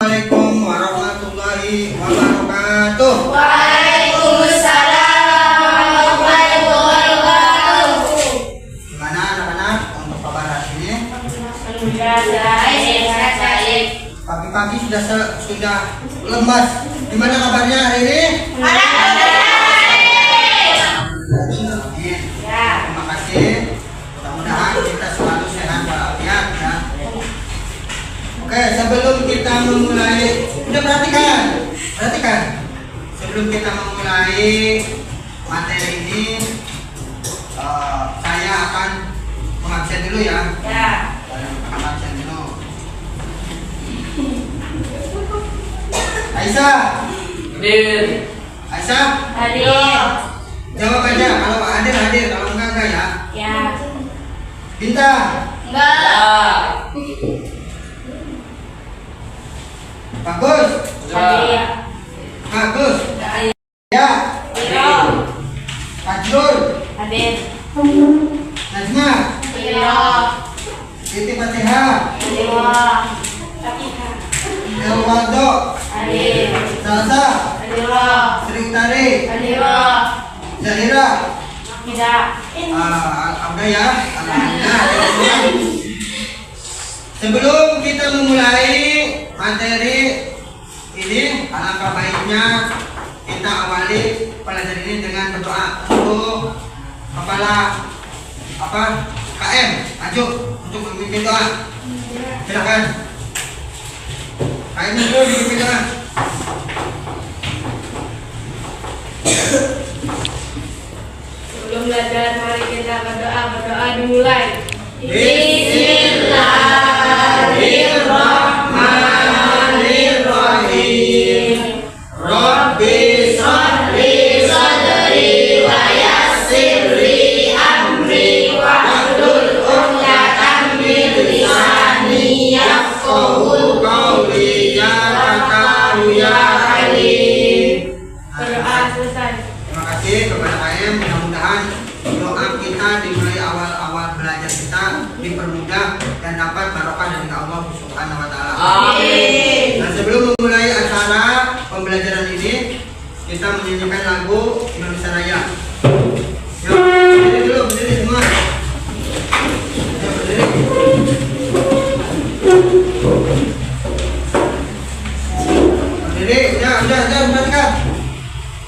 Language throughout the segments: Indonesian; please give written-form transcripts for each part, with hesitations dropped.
Assalamualaikum warahmatullahi wabarakatuh. Waalaikumsalam warahmatullahi wabarakatuh. Gimana anak-anak untuk kabar hari ini? Baik. Pagi-pagi sudah lemas. Gimana kabarnya hari ini? Terima kasih. Mudah-mudahan kita selalu sehat walafiat ya. Oke, sebelum kita memulai, udah perhatikan. Sebelum kita memulai materi ini, saya akan mengabsen dulu ya. Mengabsen dulu. Aisyah. Hadir. Aisyah. Hadir. Jawab aja. Kalau hadir, kalau enggak ya. Ya. Bintang. Enggak. Bagus. Hadir. Bagus. Hadir. Ya. Hadir. Fajrul. Hadir. Najma. Hadir. Siti Fatihah. Hadir. Elwaldo. Hadir. Salsa. Hadir. Sri Utari. Hadir. Zahira. Tidak. Abda ya. Alhamdulillah. Sebelum kita memulai materi ini, alangkah baiknya kita awali pelajaran ini dengan berdoa untuk kepala KM maju untuk memimpin doa. Silakan. KM dulu memimpin doa. Sebelum belajar, mari kita berdoa dimulai. Bismillahirrahmanirrahim. Rabbi shrahli sadri wa yassirli amri wahlul 'uqdatam min lisani yafqahu qawli ya Bakaru ya Alim. Berdoa selesai. Terima kasih kepada KM. Mudah-mudahan doa kita di mulai awal-awal belajar kita dipermudah dan dapat barokah dari Allah Subhanahu wa taala. Amin. Nah, sebelum memulai acara pembelajaran ini, kita menyanyikan lagu Indonesia Raya. Yuk, berdiri semua. Yuk, berdiri. Berdiri, udah, perhatikan.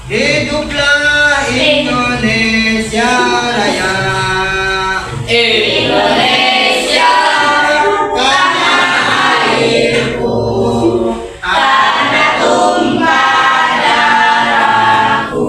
Hiduplah Indonesia Raya. Indonesia, tanah airku, tanah tumpah darahku.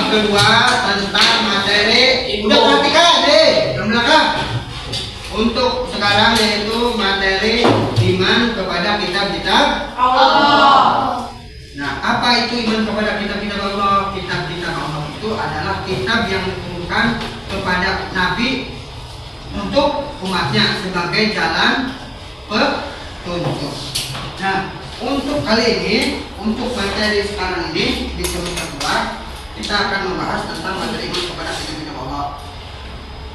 bab kedua tentang materi. Udah perhatikan deh, yang belakang. Untuk sekarang yaitu materi iman kepada kitab-kitab Allah. Nah, apa itu iman kepada kitab-kitab Allah? Kitab-kitab Allah itu adalah kitab yang diturunkan kepada Nabi untuk umatnya sebagai jalan petunjuk. Nah, untuk kali ini, untuk materi sekarang ini di semester 2, kita akan membahas tentang materi iman kepada kitab-kitab Allah.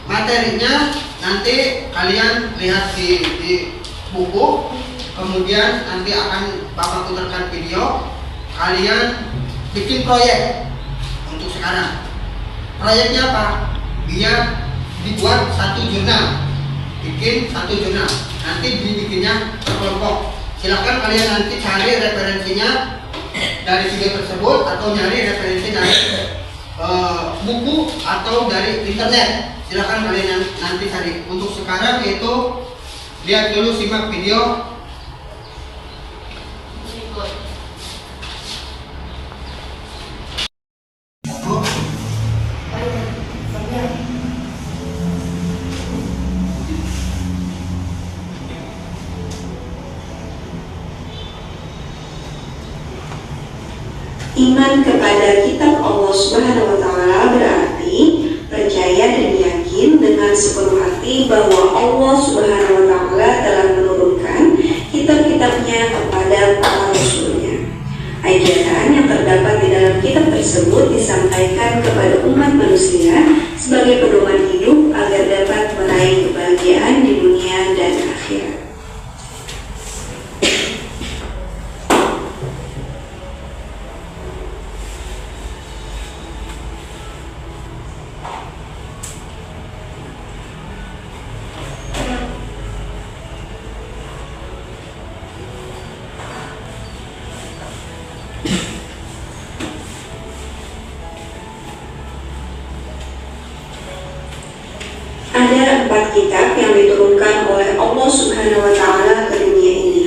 Materinya nanti kalian lihat di buku, kemudian nanti akan Bapak putarkan video. Kalian bikin proyek untuk sekarang. Proyeknya apa? Biar dibuat satu jurnal. Bikin satu jurnal. Nanti dibikinnya kelompok. Silakan kalian nanti cari referensinya dari video tersebut atau nyari referensi dari buku atau dari internet. Silakan kalian nanti cari. Untuk sekarang yaitu lihat dulu, simak video. Iman kepada kitab Allah Subhanahu wa Ta'ala berarti percaya dan yakin dengan sepenuh hati bahwa Allah Subhanahu wa Ta'ala telah menurunkan kitab-kitabnya kepada para rasulnya. Ajaran yang terdapat di dalam kitab tersebut disampaikan kepada umat manusia sebagai pedoman hidup agar dapat meraih kebahagiaan di dunia dan akhirat. Ada 4 kitab yang diturunkan oleh Allah Subhanahu wa Ta'ala ke dunia ini,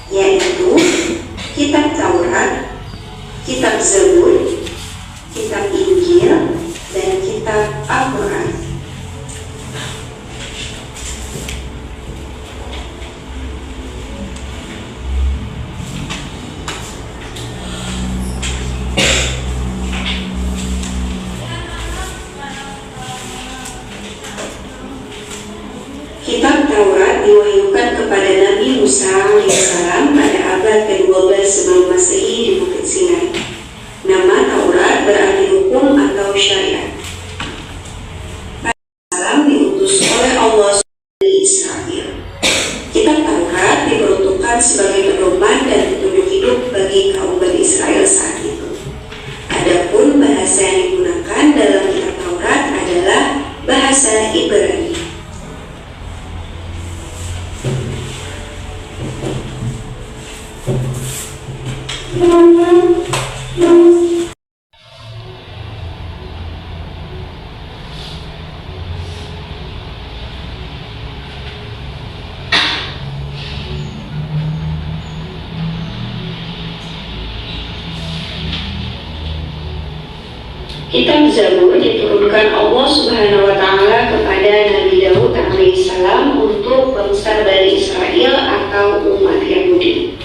yaitu kitab Taurat, kitab Zabur, kitab Injil, dan kitab Al-Quran. Kitab Taurat diwahyukan kepada Nabi Musa alaihissalam pada abad ke-12 sebelum Masehi di Bukit Sinai. Nama Taurat berarti hukum atau syariat. Salam diutus oleh Allah dari Israel. Kitab Taurat diperuntukkan sebagai pedoman dan petunjuk hidup bagi kaum Bani Israel saat itu. Adapun bahasa yang digunakan dalam kitab Taurat adalah bahasa Ibrani. Kitab Zabur diturunkan Allah Subhanahu wa Ta'ala kepada Nabi Daud alaihissalam untuk bangsa Bani Israel atau umat Yahudi.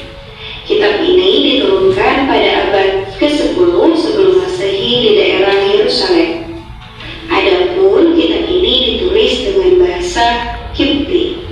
Kitab ini diturunkan pada abad ke-10 sebelum Masehi di daerah Yerusalem. Adapun kitab ini ditulis dengan bahasa Kipti.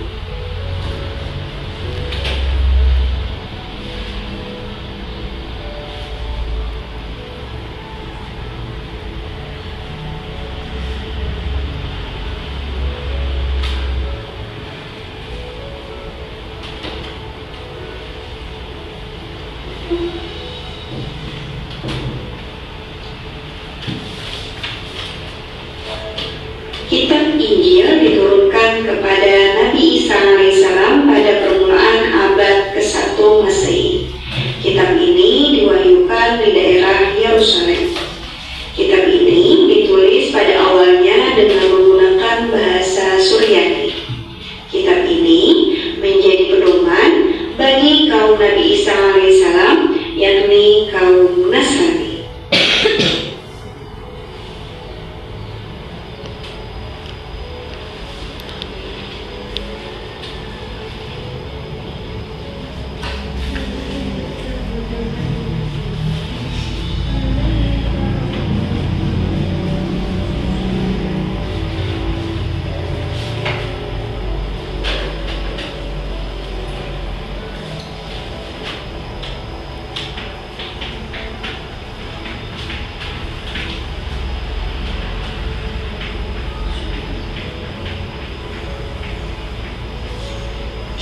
Kitab Injil diturunkan kepada Nabi Isa alaihissalam pada permulaan abad ke-1 Masehi. Kitab ini diwahyukan di daerah Yerusalem. Kitab ini ditulis pada awalnya dengan menggunakan bahasa Suryani. Kitab ini menjadi pedoman bagi kaum Nabi Isa alaihissalam, yakni kaum Nasrani.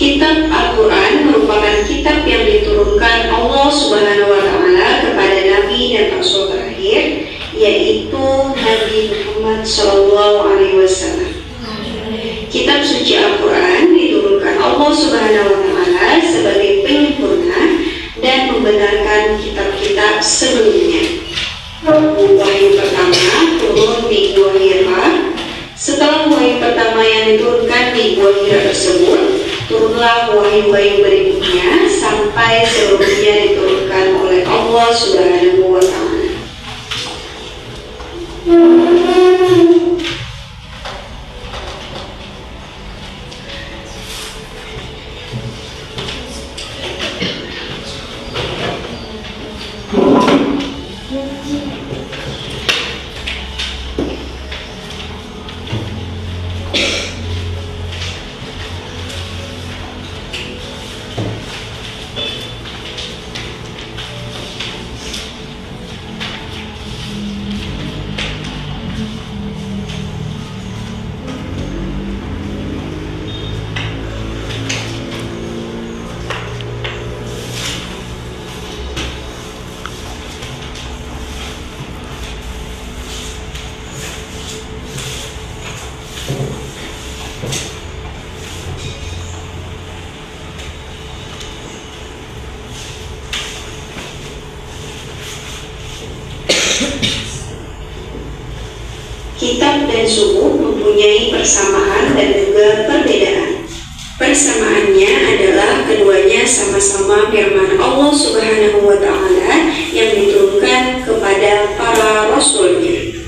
Kitab Al-Quran merupakan kitab yang diturunkan Allah Subhanahu wa Ta'ala kepada Nabi dan Rasul terakhir, yaitu Nabi Muhammad SAW. Kitab suci Al-Quran diturunkan Allah Subhanahu wa Ta'ala sebagai penyempurna dan membenarkan kitab-kitab sebelumnya. Wahyu pertama turun di Gua Hira. Setelah wahyu pertama yang diturunkan di Gua Hira tersebut, turunlah wahyu-wahyu berikutnya sampai seluruhnya diturunkan oleh Allah Subhanahu wa Ta'ala. Kitab dan subuh mempunyai persamaan dan juga perbedaan. Persamaannya adalah keduanya sama-sama firman Allah Subhanahu wa Ta'ala yang diturunkan kepada para rasulnya.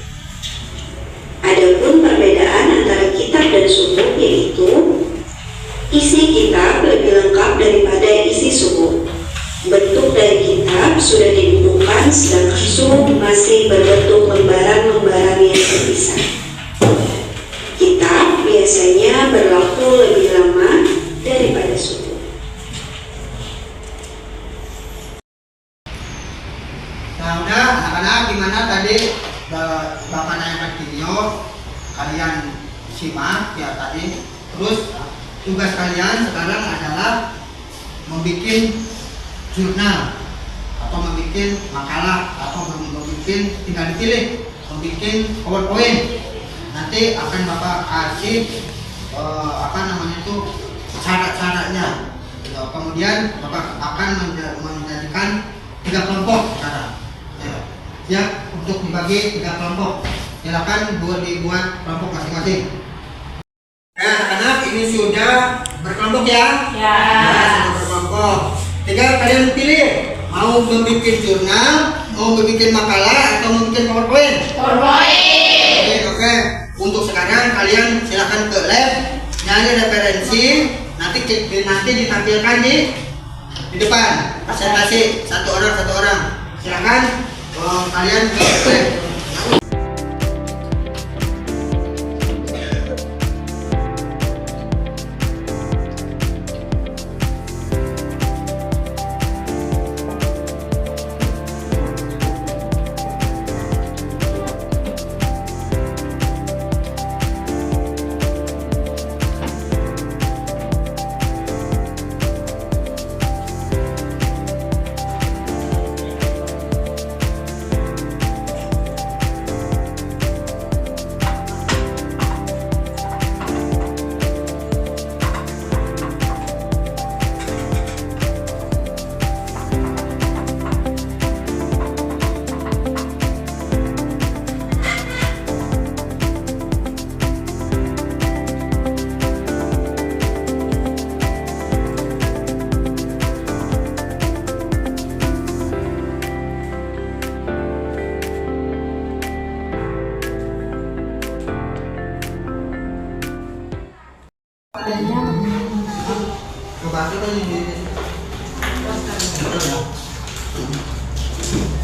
Adapun perbedaan antara kitab dan subuh yaitu isi kitab lebih lengkap daripada isi subuh. Bentuk dari kitab sudah dibukukan, sedangkan subuh masih berbentuk lembaran-lembaran yang terpisah. Kitab biasanya berlaku lebih lama daripada subuh. Nah udah anak-anak, gimana tadi Bapak nanya video kalian simak ya tadi. Terus tugas kalian sekarang adalah membuat jurnal atau membuat makalah atau membuat, tinggal dipilih, membuat PowerPoint. Nanti akan Bapak kasih syarat-syaratnya. Kemudian Bapak akan menjadikan 3 kelompok sekarang. Ya, untuk dibagi 3 kelompok. Silakan dibuat kelompok masing-masing. Anak-anak, ini sudah berkelompok ya? Ya. Sudah berkelompok. Tinggal kalian pilih, mau membuat jurnal, mau membuat makalah, atau membuat PowerPoint. Oke. Untuk sekarang kalian silakan ke lab, nyari referensi, nanti ditampilkan di depan. Presentasi satu orang. Silakan kalian ke lab.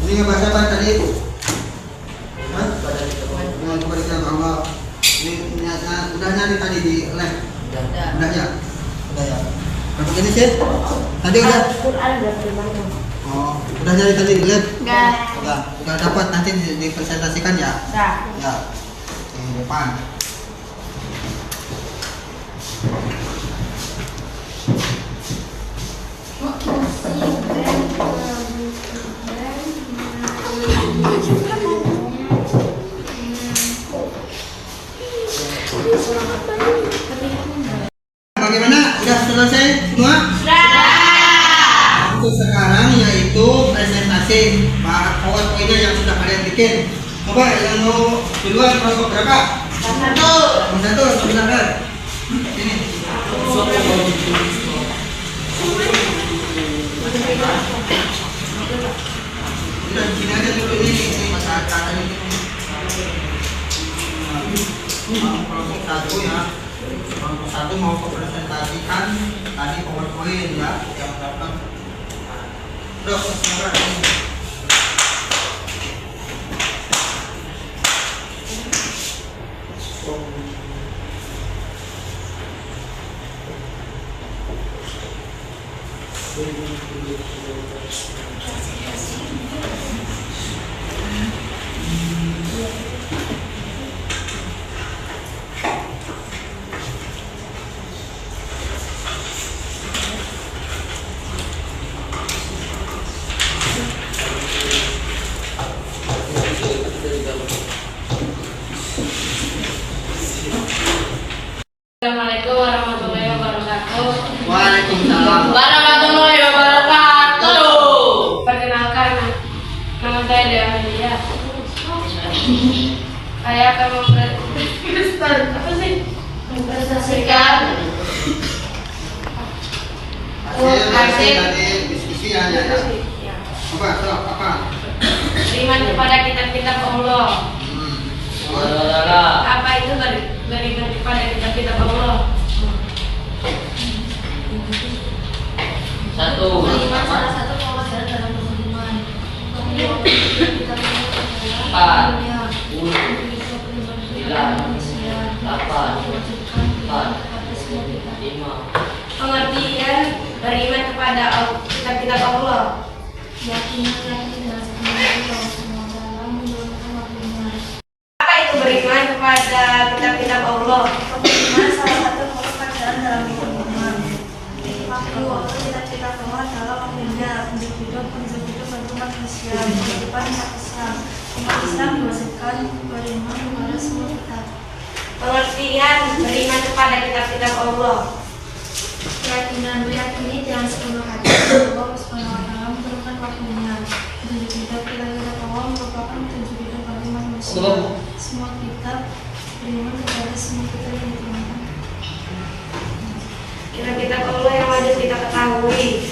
Ini ngebahas apa tadi? Kepada Allah. Ini udah nyari tadi di lab. Udah ya. Berapa ini sih? Tadi udah. Oh, udah nyari tadi di lab? Udah dapat, nanti dipresentasikan ya? Ya. Di depan. Bagaimana? Sudah selesai semua? Untuk sekarang yaitu presentasi poin-poinnya yang sudah kalian bikin. Coba yang mau duluan kelompok berapa? Satu, silakan. Ini. Udah sini aja dulu ini masyarakat ini. Kelompok satu ya. Kelompok satu mau presentasikan tadi poin-poin ya yang dapat. Udah, silakan. Assalamualaikum warahmatullahi wabarakatuh. Waalaikumsalam. Warahmatullahi wabarakatuh. Perkenalkan, nama saya Delia. Saya akan mempresentasikan Hasil dari diskusi ya. Apa? beriman kepada kitab-kitab Allah. Apa itu beriman kepada kitab-kitab Allah? Satu. Beriman salah satu pelajaran dalam beriman. Empat. 5. Pengertian beriman kepada kitab-kitab Allah. Apa itu beriman kepada kitab-kitab Allah? Beriman salah satu pelajaran dalam beriman. Waktu kitab-kitab Allah adalah waktunya untuk hidup berumat manusia, kehidupan umat Islam. Umat Islam diwajibkan beriman kepada semua kitab. Pengertian beriman kepada kitab-kitab Allah. Keyakinan meyakini dengan sepenuh hati bahwa Allah Subhanahu wa Ta'ala menurunkan waktunya. Petunjuk kitab-kitab Allah merupakan petunjuk hidup bagi manusia. Semua kitab beriman kepada semua kitab yang diturunkan. Kitab-kitab Allah yang wajib kita ketahui.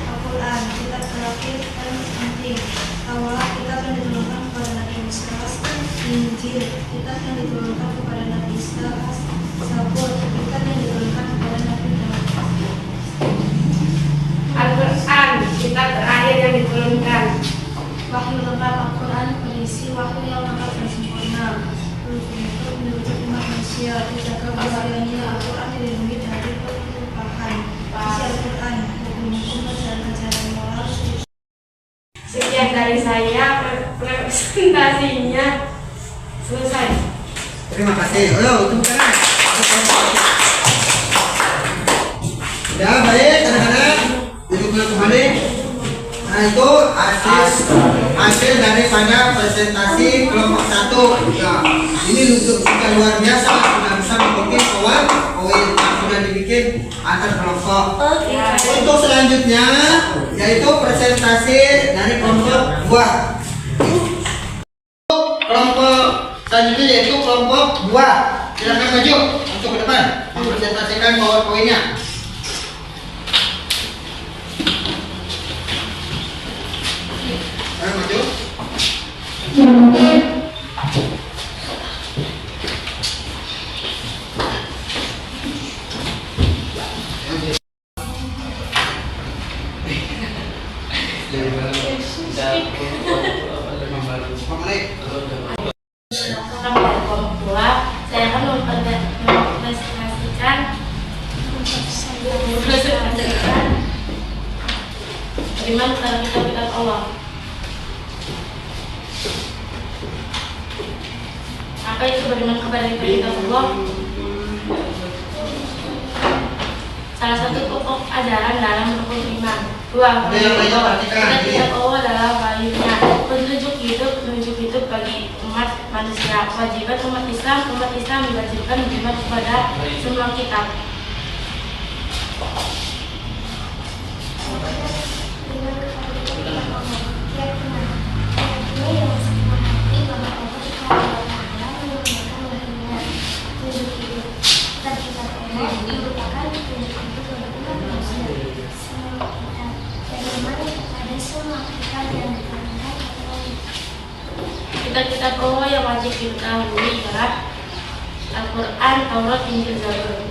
Al-Quran, kitab terakhir dan penting. Taurat, kitab yang diturunkan kepada Nabi Musa. Injil, kitab yang diturunkan kepada Nabi Isa. Zabur, kitab yang diturunkan kepada Nabi Daud. Al-Quran, kitab terakhir yang diturunkan. Wahyu lengkap. Al-Quran berisi wahyu yang lengkap dan sempurna. Untuk menuntut umat manusia, dijaga kesuciannya. Al-Quran dilindungi dari perubahan. Isi Al-Quran, hukum-hukum dan ajaran moral. Sekian dari saya, presentasinya selesai. Terima kasih. Ayo, tepuk tangan. Ya, baik, anak-anak. Duduk dulu kembali. Nah, itu hasil daripada presentasi kelompok 1. Ya, ini untuk sudah luar biasa, sudah bisa membuat poin yang sudah dibikin antar kelompok. Untuk selanjutnya yaitu presentasi dari kelompok 2. Kelompok selanjutnya yaitu kelompok 2. Silakan maju untuk ke depan mempresentasikan poin-poinnya. Ayo maju. Saya akan mempresentasikan beriman kepada kitab-kitab Allah. Apa itu beriman kepada kitab-kitab Allah? 1. salah satu pokok ajaran dalam rukun iman. 2. Kita tidak Allah dalam wahyu-Nya. Petunjuk hidup bagi umat manusia. Kewajiban umat Islam diwajibkan beriman kepada semua kitab. Kitab Allah yang wajib diketahui ialah Al-Quran, Taurat, Injil, Zabur.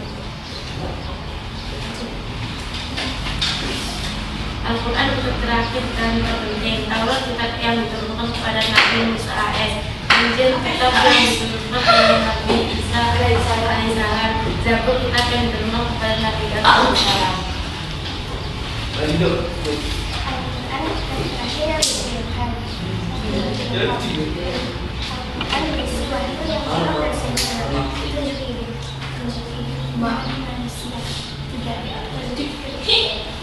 Al-Quran kitab terakhir dan terpenting. Taurat kitab yang diturunkan kepada Nabi Musa AS. Injil kitab yang diturunkan kepada Nabi Isa alaihissalam. Zabur kitab yang diturunkan kepada Nabi Daud alaihissalam. Lanjut. Al-Quran kitab terakhir yang diturunkan. Al-Quran berisi wahyu yang Allah bersama petunjuk hidup manusia. 3.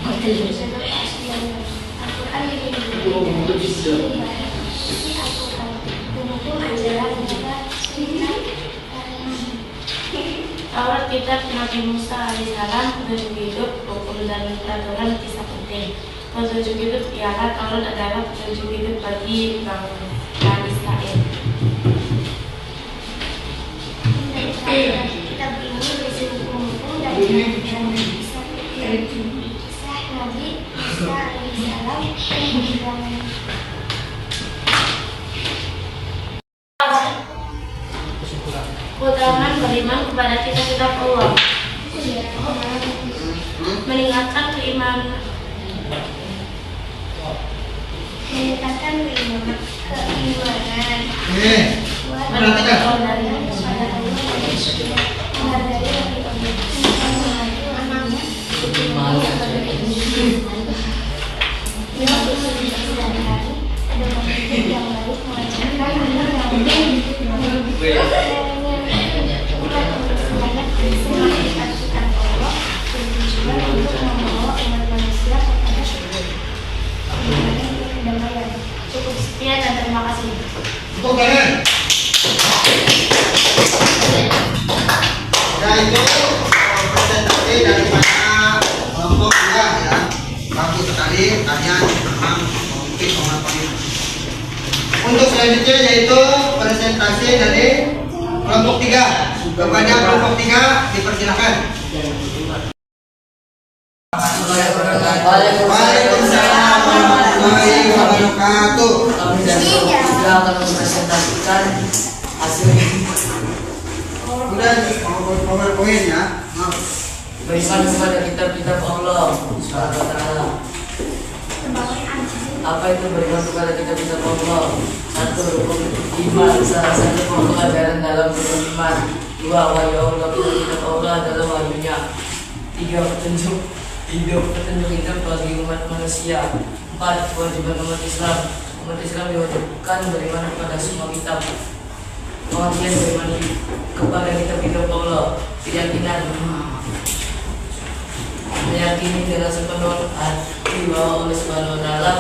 Al-Quran isi Al-Quran mendukung ajaran juga Taurat kitab Nabi Musa alaihissalam, petunjuk hidup, hukum dan peraturan kisah penting. Petunjuk hidup ialah Taurat adalah petunjuk hidup bagi bangsa Israel. Kitab ini berisi hukum-hukum dan kisah Nabi Musa alaihissalam dan Keutamaan beriman kepada kitab Allah. Meningkatkan keimanan. meningkatkan keimanan. Perhatikan. Cukup sekian dan terima kasih. Tepuk tangan. Dan itu presentasi daripada kelompok 2 ya. Bagus sekali kalian memang mungkin pemahaman. Untuk selanjutnya yaitu presentasi dari kelompok 3. Kepada kelompok 3 dipersilakan. Waalaikumsalam warahmatullahi wabarakatuh. Kami dari kelompok 3 akan mempresentasikan hasilnya. Udah power-power ya. Beriman kepada kitab-kitab Allah Subhanahu wa Ta'ala. Apa itu beriman kepada kitab-kitab Allah? 1. Rukun iman, salah satu pokok ajaran dalam rukun iman. 2. Wahyu Allah, kitab Allah adalah wahyunya. 3. Petunjuk hidup bagi umat manusia. 4. Kewajiban umat Islam. Umat Islam diwajibkan beriman kepada semua kitab. Pengertian beriman kepada kitab-kitab Allah. Keyakinan meyakini dengan sepenuh hati bahwa Allah Subhanahu wa Ta'ala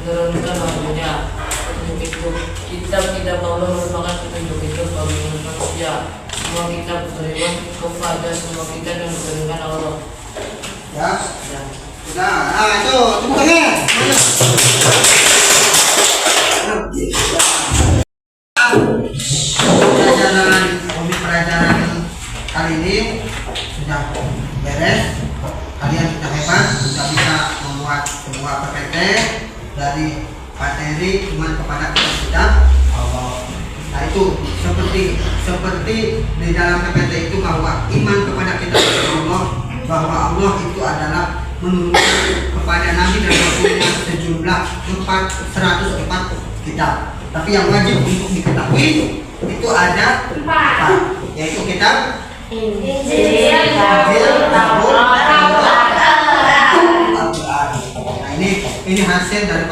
menurunkan wahyunya. Petunjuk hidup, kitab-kitab Allah merupakan petunjuk hidup bagi umat manusia. Semua kitab beriman kepada semua kitab yang diturunkan Allah. Ya. Sudah. Itu tepuk tangan. Pelajaran kali ini sudah beres. Kalian sudah hebat, sudah bisa membuat sebuah PPT dari materi iman kepada kitab Allah. Nah itu seperti di dalam PPT itu bahwa iman kepada kitab Allah, bahwa Allah itu adalah menurunkan kepada Nabi dan Rasulnya sejumlah 104 kitab. Tapi yang wajib untuk diketahui itu ada 4, yaitu kitab Injil, Zabur, Nah ini hasil dari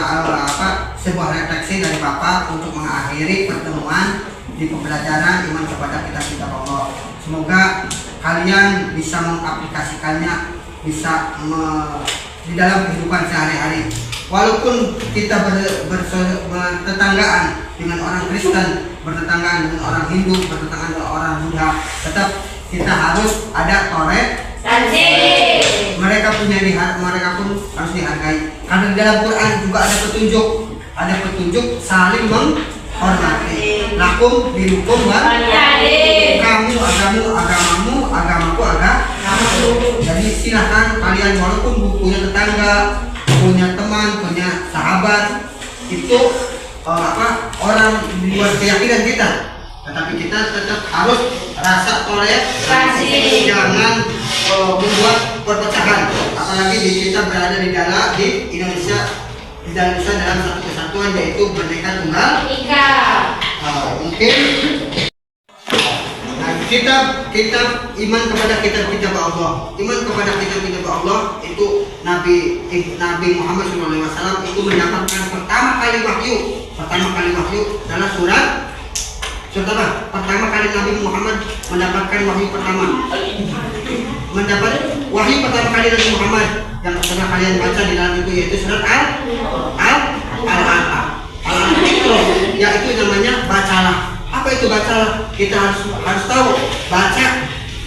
sebuah refleksi dari Bapak untuk mengakhiri pertemuan di pembelajaran iman kepada kitab-kitab Allah. Semoga kalian bisa mengaplikasikannya bisa di dalam kehidupan sehari-hari. Walaupun kita bertetanggaan dengan orang Kristen, bertetanggaan dengan orang Hindu, bertetanggaan dengan orang Buddha, tetap kita harus ada toleransi. Mereka pun harus dihargai. Karena di dalam Quran juga ada petunjuk saling menghormati. Lakum dinukum kamu agamamu, agamaku agamaku. Jadi silahkan kalian walaupun punya tetangga, punya teman, punya sahabat, itu orang di luar keyakinan kita, tetapi kita tetap harus rasa toleransi, jangan membuat perpecahan. Apalagi kita berada di Indonesia dalam satu kesatuan, yaitu Bhinneka Tunggal Ika. Mungkin kitab iman kepada kitab Allah. Iman kepada kitab Allah itu Nabi Muhammad SAW itu mendapatkan pertama kali wahyu adalah surat apa? Pertama kali Nabi Muhammad mendapatkan wahyu pertama. Mendapat wahyu pertama kali Nabi Muhammad yang pernah kalian baca di dalam itu, yaitu surat Al-Alaq. Yaitu namanya bacalah. Apa itu bacalah? Kita harus tahu. Baca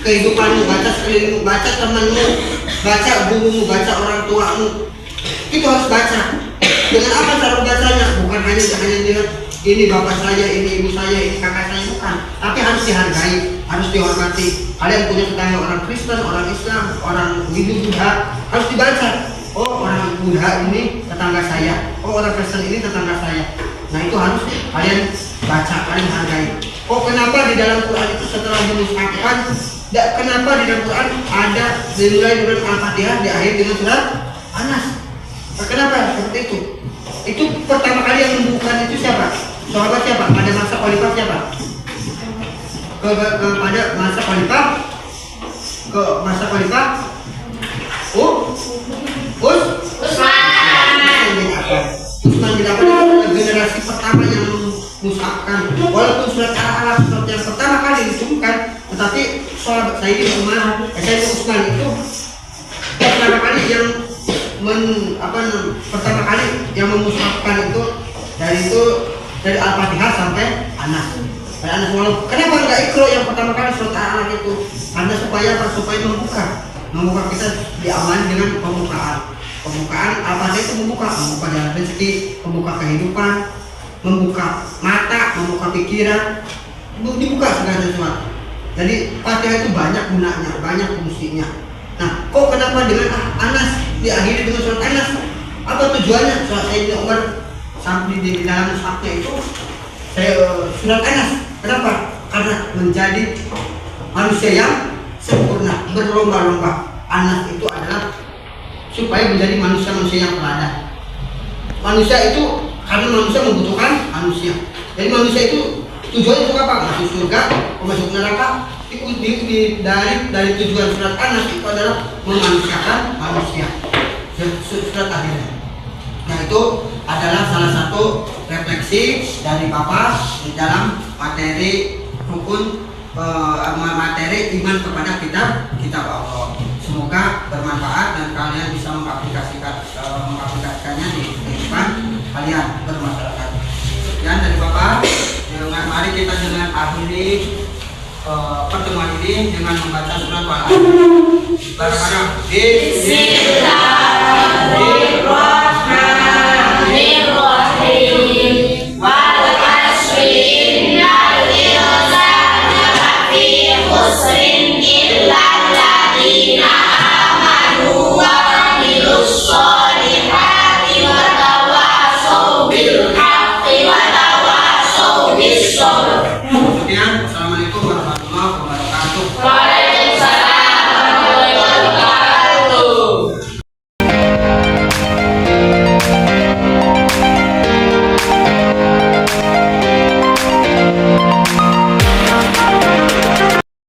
kehidupanmu, baca sekelilingmu, baca temanmu, baca gurumu, baca orang tuamu. Itu harus baca. Dengan apa cara bacanya? Bukan hanya lihat ini bapak saya, ini ibu saya, ini kakak saya, bukan. Tapi harus dihargai, harus dihormati. Kalian punya tetangga orang Kristen, orang Islam, orang Hindu, Buddha, harus dibaca. Oh, orang Buddha ini tetangga saya. Oh, orang Kristen ini tetangga saya. Nah, itu harus kalian baca, kalian hargai. Oh, kenapa di dalam Quran itu setelah dimushafkan, kenapa di dalam Quran ada dimulai dengan Al-Fatihah, diakhiri dengan surat Anas? Kenapa seperti itu? Itu pertama kali yang membuka itu siapa? Sahabat siapa? Pada masa khalifah siapa? Pada masa khalifah? Ke masa khalifah? Utsman bin Affan adalah generasi pertama yang memushafkan. Walaupun surat Al-Alaq surat yang pertama kali diturunkan, tetapi sahabat Sayyidina Utsman itu pertama kali yang pertama kali yang memushafkan itu dari Al-Fatihah sampai Anas. Kenapa enggak Iqra yang pertama kali surat Al-Alaq itu? Karena supaya membuka kita diamani dengan pembukaan Al-Fatihah itu membuka jalan rezeki, membuka kehidupan, membuka mata, membuka pikiran, dibuka segala sesuatu. Jadi Fatihah itu banyak gunanya, banyak fungsinya. Nah, kok kenapa dengan Anas diakhiri dengan surat Anas? Apa tujuannya? Surat Sayyidina Umar sampai di dalam mushafnya itu surat Anas. Kenapa? Karena menjadi manusia yang sempurna, berlomba-lomba. Anas itu adalah supaya menjadi manusia-manusia yang teladan. Manusia itu karena manusia membutuhkan manusia. Jadi manusia itu tujuannya untuk apa? Masuk surga, masuk neraka. Dari tujuan surat Anas itu adalah memanusiakan manusia. Surat akhirnya. Nah, itu adalah salah satu refleksi dari Bapak di dalam materi rukun materi iman kepada kitab Allah. Semoga bermanfaat dan kalian bisa mengaplikasikannya di kehidupan kalian bermasyarakat. Sekian dari Bapak. Mari kita dengan akhiri pertemuan ini dengan membaca surat Al-Alaq. Bareng-bareng. Bismillahirrahmanirrahim.